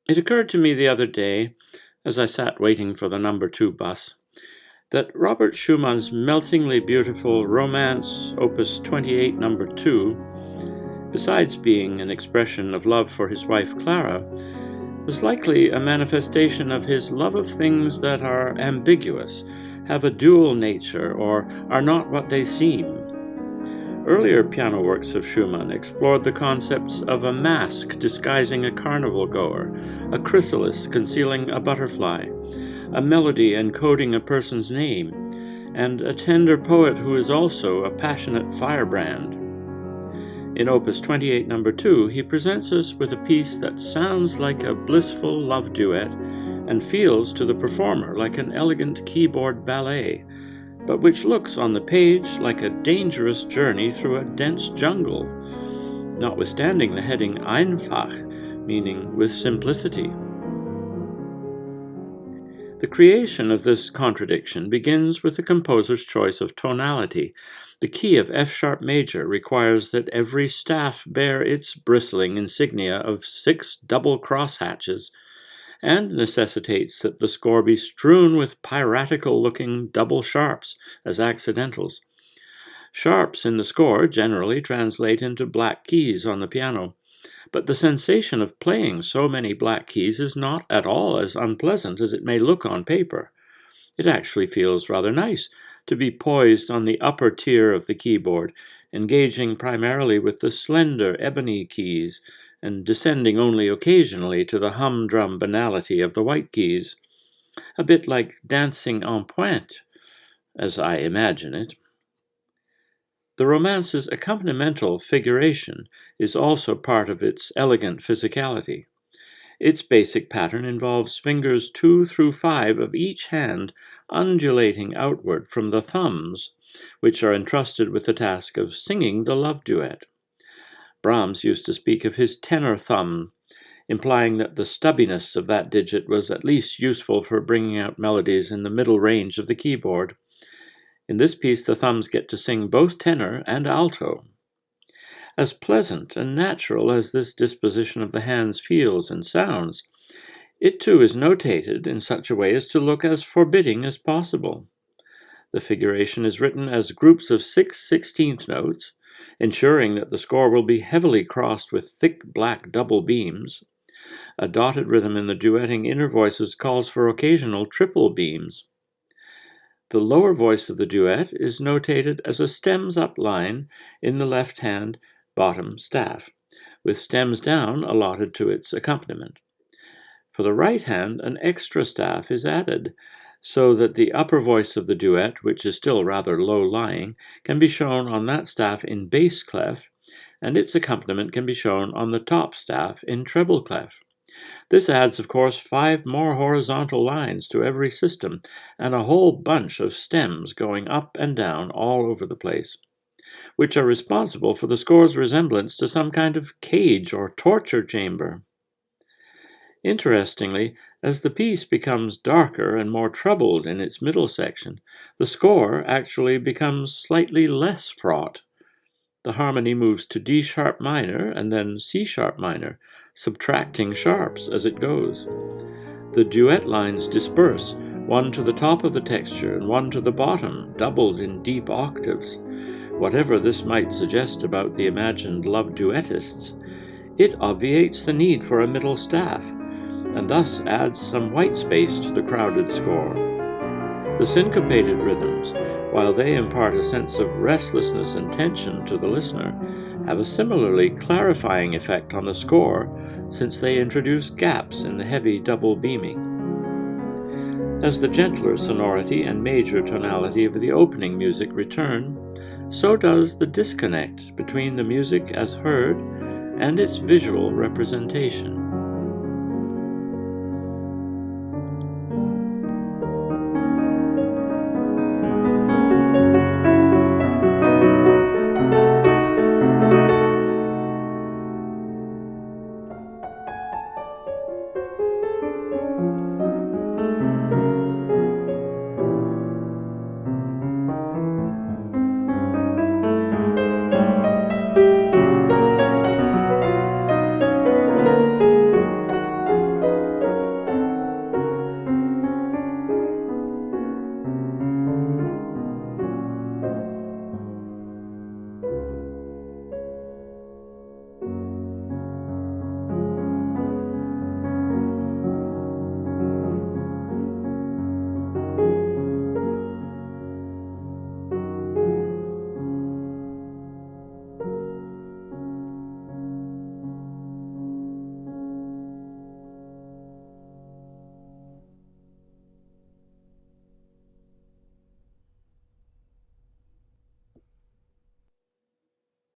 It occurred to me the other day, as I sat waiting for the number 2 bus, that Robert Schumann's meltingly beautiful Romance, Opus 28, number 2, besides being an expression of love for his wife Clara, was likely a manifestation of his love of things that are ambiguous, have a dual nature, or are not what they seem. Earlier piano works of Schumann explored the concepts of a mask disguising a carnival goer, a chrysalis concealing a butterfly, a melody encoding a person's name, and a tender poet who is also a passionate firebrand. In Opus 28, number 2, he presents us with a piece that sounds like a blissful love duet and feels to the performer like an elegant keyboard ballet, but which looks on the page like a dangerous journey through a dense jungle, notwithstanding the heading Einfach, meaning with simplicity. The creation of this contradiction begins with the composer's choice of tonality. The key of F-sharp major requires that every staff bear its bristling insignia of 6 double crosshatches, and necessitates that the score be strewn with piratical-looking double sharps as accidentals. Sharps in the score generally translate into black keys on the piano, but the sensation of playing so many black keys is not at all as unpleasant as it may look on paper. It actually feels rather nice to be poised on the upper tier of the keyboard, engaging primarily with the slender ebony keys, and descending only occasionally to the humdrum banality of the white keys. A bit like dancing en pointe, as I imagine it. The Romance's accompanimental figuration is also part of its elegant physicality. Its basic pattern involves fingers 2 through 5 of each hand undulating outward from the thumbs, which are entrusted with the task of singing the love duet. Brahms used to speak of his tenor thumb, implying that the stubbiness of that digit was at least useful for bringing out melodies in the middle range of the keyboard. In this piece, the thumbs get to sing both tenor and alto. As pleasant and natural as this disposition of the hands feels and sounds, it too is notated in such a way as to look as forbidding as possible. The figuration is written as groups of 6 16th notes, ensuring that the score will be heavily crossed with thick black double beams. A dotted rhythm in the duetting inner voices calls for occasional triple beams. The lower voice of the duet is notated as a stems-up line in the left-hand bottom staff, with stems down allotted to its accompaniment. For the right hand, an extra staff is added, so that the upper voice of the duet, which is still rather low-lying, can be shown on that staff in bass clef, and its accompaniment can be shown on the top staff in treble clef. This adds, of course, 5 more horizontal lines to every system, and a whole bunch of stems going up and down all over the place, which are responsible for the score's resemblance to some kind of cage or torture chamber. Interestingly, as the piece becomes darker and more troubled in its middle section, the score actually becomes slightly less fraught. The harmony moves to D sharp minor and then C sharp minor, subtracting sharps as it goes. The duet lines disperse, one to the top of the texture and one to the bottom, doubled in deep octaves. Whatever this might suggest about the imagined love duettists, it obviates the need for a middle staff, and thus adds some white space to the crowded score. The syncopated rhythms, while they impart a sense of restlessness and tension to the listener, have a similarly clarifying effect on the score, since they introduce gaps in the heavy double beaming. As the gentler sonority and major tonality of the opening music return, so does the disconnect between the music as heard and its visual representation.